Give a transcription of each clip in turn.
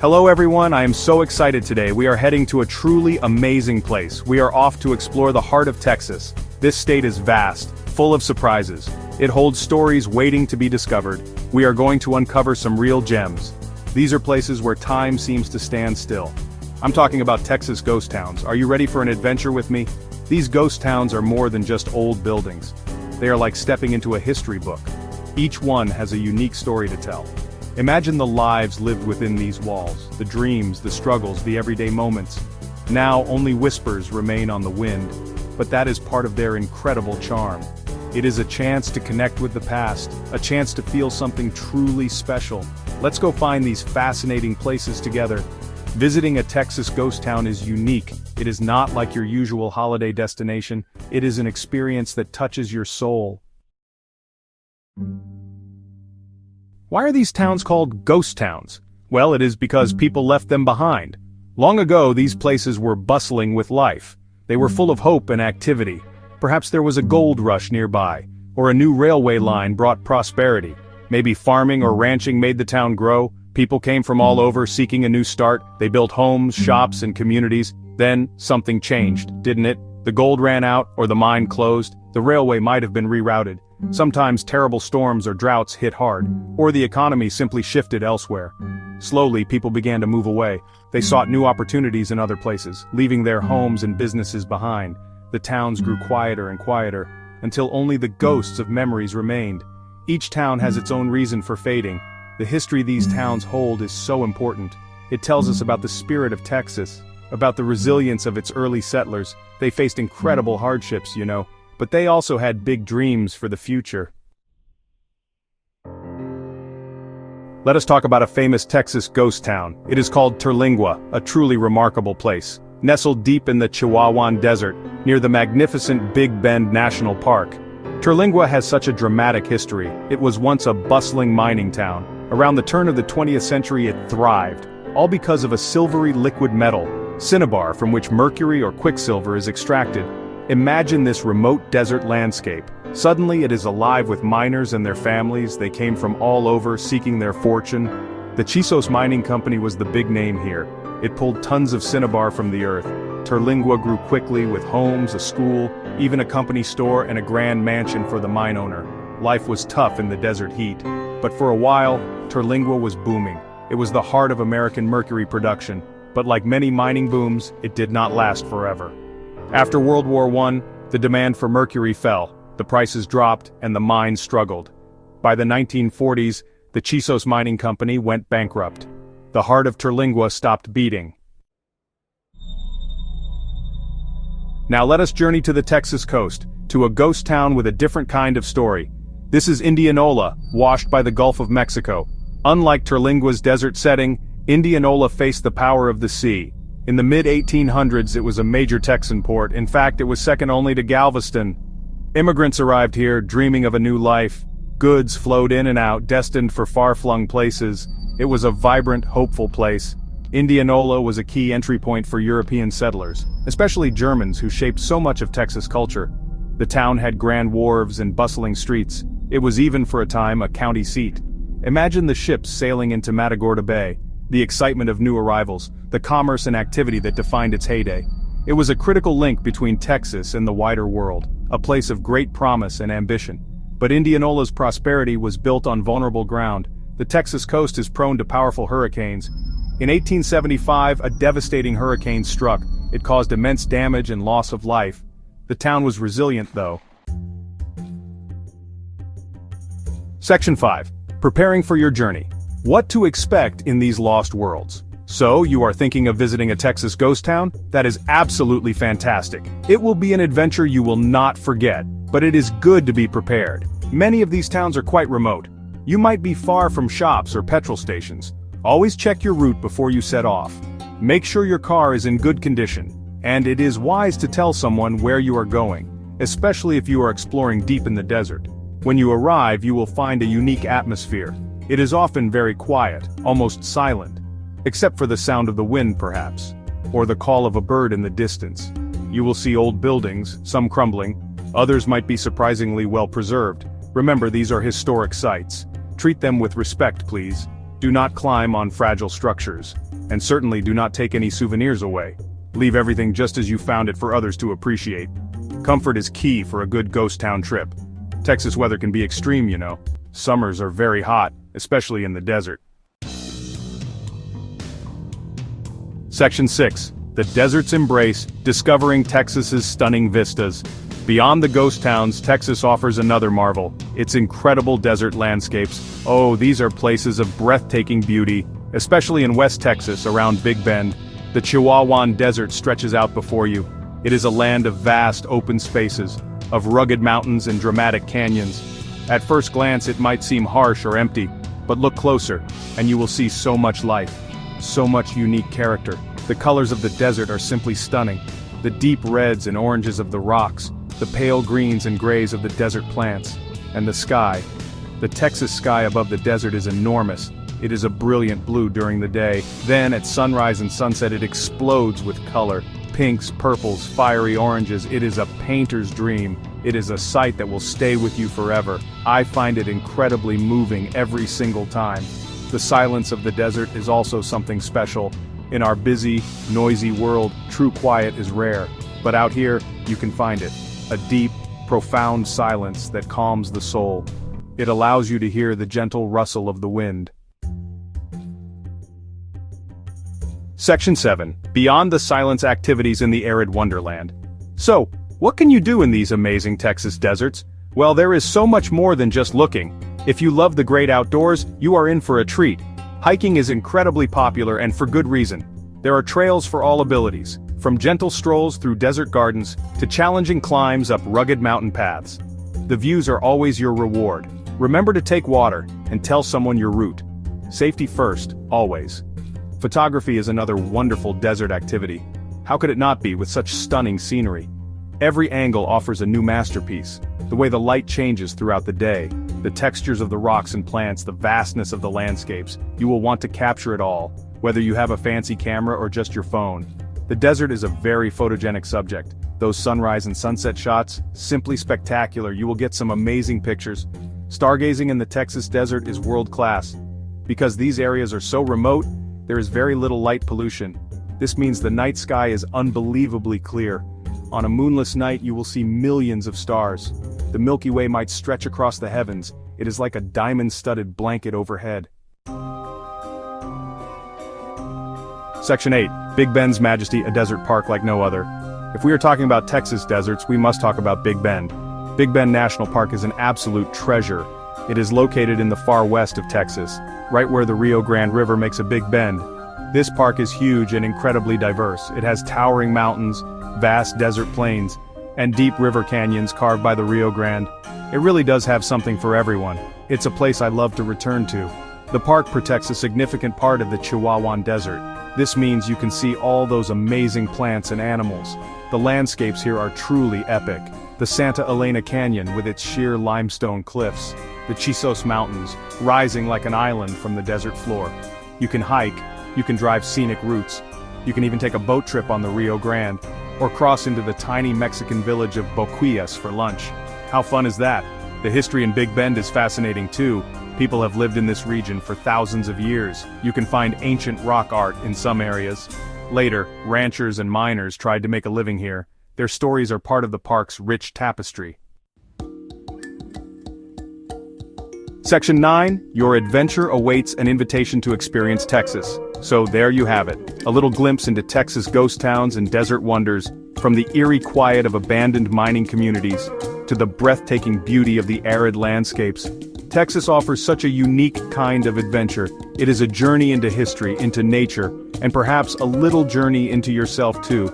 Hello everyone, I am so excited today. We are heading to a truly amazing place. We are off to explore the heart of Texas. This state is vast, full of surprises. It holds stories waiting to be discovered. We are going to uncover some real gems. These are places where time seems to stand still. I'm talking about Texas ghost towns. Are you ready for an adventure with me? These ghost towns are more than just old buildings. They are like stepping into a history book. Each one has a unique story to tell. Imagine the lives lived within these walls, the dreams, the struggles, the everyday moments. Now only whispers remain on the wind, but that is part of their incredible charm. It is a chance to connect with the past, a chance to feel something truly special. Let's go find these fascinating places together. Visiting a Texas ghost town is unique. It is not like your usual holiday destination. It is an experience that touches your soul. Why are these towns called ghost towns? Well, it is because people left them behind. Long ago, these places were bustling with life. They were full of hope and activity. Perhaps there was a gold rush nearby, or a new railway line brought prosperity. Maybe farming or ranching made the town grow. People came from all over seeking a new start. They built homes, shops, and communities. Then, something changed, didn't it? The gold ran out, or the mine closed. The railway might have been rerouted. Sometimes terrible storms or droughts hit hard, or the economy simply shifted elsewhere. Slowly, people began to move away. They sought new opportunities in other places, leaving their homes and businesses behind. The towns grew quieter and quieter, until only the ghosts of memories remained. Each town has its own reason for fading. The history these towns hold is so important. It tells us about the spirit of Texas, about the resilience of its early settlers. They faced incredible hardships, but they also had big dreams for the future. Let us talk about a famous Texas ghost town. It is called Terlingua, a truly remarkable place. Nestled deep in the Chihuahuan Desert, near the magnificent Big Bend National Park. Terlingua has such a dramatic history. It was once a bustling mining town. Around the turn of the 20th century it thrived, all because of a silvery liquid metal, cinnabar, from which mercury or quicksilver is extracted. Imagine this remote desert landscape. Suddenly it is alive with miners and their families. They came from all over seeking their fortune. The Chisos Mining Company was the big name here. It pulled tons of cinnabar from the earth. Terlingua grew quickly with homes, a school, even a company store and a grand mansion for the mine owner. Life was tough in the desert heat. But for a while, Terlingua was booming. It was the heart of American mercury production. But like many mining booms, it did not last forever. After World War I, the demand for mercury fell, the prices dropped, and the mines struggled. By the 1940s, the Chisos Mining Company went bankrupt. The heart of Terlingua stopped beating. Now let us journey to the Texas coast, to a ghost town with a different kind of story. This is Indianola, washed by the Gulf of Mexico. Unlike Terlingua's desert setting, Indianola faced the power of the sea. In the mid-1800s it was a major Texan port. In fact, it was second only to Galveston. Immigrants arrived here, dreaming of a new life. Goods flowed in and out, destined for far-flung places. It was a vibrant, hopeful place. Indianola was a key entry point for European settlers, especially Germans who shaped so much of Texas culture. The town had grand wharves and bustling streets. It was even for a time a county seat. Imagine the ships sailing into Matagorda Bay, the excitement of new arrivals, the commerce and activity that defined its heyday. It was a critical link between Texas and the wider world, a place of great promise and ambition. But Indianola's prosperity was built on vulnerable ground. The Texas coast is prone to powerful hurricanes. In 1875, a devastating hurricane struck. It caused immense damage and loss of life. The town was resilient, though. Section 5. Preparing for your journey. What to expect in these lost worlds. So, you are thinking of visiting a Texas ghost town? That is absolutely fantastic. It will be an adventure you will not forget, but it is good to be prepared. Many of these towns are quite remote. You might be far from shops or petrol stations. Always check your route before you set off. Make sure your car is in good condition, and it is wise to tell someone where you are going, especially if you are exploring deep in the desert. When you arrive, you will find a unique atmosphere. It is often very quiet, almost silent, except for the sound of the wind perhaps, or the call of a bird in the distance. You will see old buildings, some crumbling, others might be surprisingly well preserved. Remember, these are historic sites. Treat them with respect, please. Do not climb on fragile structures. And certainly do not take any souvenirs away. Leave everything just as you found it for others to appreciate. Comfort is key for a good ghost town trip. Texas weather can be extreme, you know. Summers are very hot, especially in the desert. Section 6. The Desert's Embrace, Discovering Texas's Stunning Vistas. Beyond the ghost towns, Texas offers another marvel, its incredible desert landscapes. Oh, these are places of breathtaking beauty, especially in West Texas around Big Bend. The Chihuahuan Desert stretches out before you. It is a land of vast open spaces, of rugged mountains and dramatic canyons. At first glance it might seem harsh or empty, but look closer, and you will see so much life, so much unique character. The colors of the desert are simply stunning. The deep reds and oranges of the rocks, the pale greens and grays of the desert plants, and the sky. The Texas sky above the desert is enormous. It is a brilliant blue during the day. Then at sunrise and sunset it explodes with color. Pinks, purples, fiery oranges. It is a painter's dream. It is a sight that will stay with you forever. I find it incredibly moving every single time. The silence of the desert is also something special. In our busy, noisy world, true quiet is rare. But out here, you can find it. A deep, profound silence that calms the soul. It allows you to hear the gentle rustle of the wind. Section 7. Beyond the silence activities in the arid wonderland. So, what can you do in these amazing Texas deserts? Well, there is so much more than just looking. If you love the great outdoors, you are in for a treat. Hiking is incredibly popular and for good reason. There are trails for all abilities, from gentle strolls through desert gardens to challenging climbs up rugged mountain paths. The views are always your reward. Remember to take water and tell someone your route. Safety first, always. Photography is another wonderful desert activity. How could it not be with such stunning scenery? Every angle offers a new masterpiece. The way the light changes throughout the day, the textures of the rocks and plants, the vastness of the landscapes, you will want to capture it all, whether you have a fancy camera or just your phone. The desert is a very photogenic subject. Those sunrise and sunset shots, simply spectacular. You will get some amazing pictures. Stargazing in the Texas desert is world-class. Because these areas are so remote, there is very little light pollution. This means the night sky is unbelievably clear. On a moonless night you will see millions of stars. The Milky Way might stretch across the heavens. It is like a diamond-studded blanket overhead. Section 8. Big Bend's Majesty, a desert park like no other. If we are talking about Texas deserts, we must talk about Big Bend. Big Bend National Park is an absolute treasure. It is located in the far west of Texas, right where the Rio Grande River makes a big bend. This park is huge and incredibly diverse. It has towering mountains, vast desert plains, and deep river canyons carved by the Rio Grande. It really does have something for everyone. It's a place I love to return to. The park protects a significant part of the Chihuahuan Desert. This means you can see all those amazing plants and animals. The landscapes here are truly epic. The Santa Elena Canyon with its sheer limestone cliffs. The Chisos Mountains, rising like an island from the desert floor. You can hike, you can drive scenic routes. You can even take a boat trip on the Rio Grande, or cross into the tiny Mexican village of Boquillas for lunch. How fun is that? The history in Big Bend is fascinating too. People have lived in this region for thousands of years. You can find ancient rock art in some areas. Later, ranchers and miners tried to make a living here. Their stories are part of the park's rich tapestry. Section 9, your adventure awaits an invitation to experience Texas. So there you have it, a little glimpse into Texas ghost towns and desert wonders, from the eerie quiet of abandoned mining communities, to the breathtaking beauty of the arid landscapes. Texas offers such a unique kind of adventure. It is a journey into history, into nature, and perhaps a little journey into yourself too.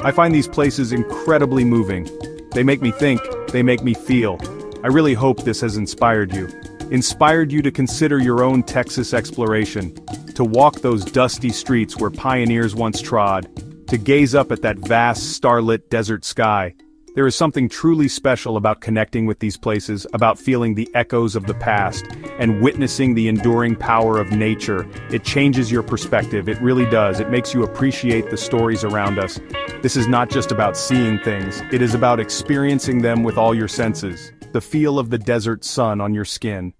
I find these places incredibly moving. They make me think, they make me feel. I really hope this has inspired you to consider your own Texas exploration, to walk those dusty streets where pioneers once trod, to gaze up at that vast starlit desert sky. There is something truly special about connecting with these places, about feeling the echoes of the past, and witnessing the enduring power of nature. It changes your perspective, it really does. It makes you appreciate the stories around us. This is not just about seeing things, it is about experiencing them with all your senses. The feel of the desert sun on your skin,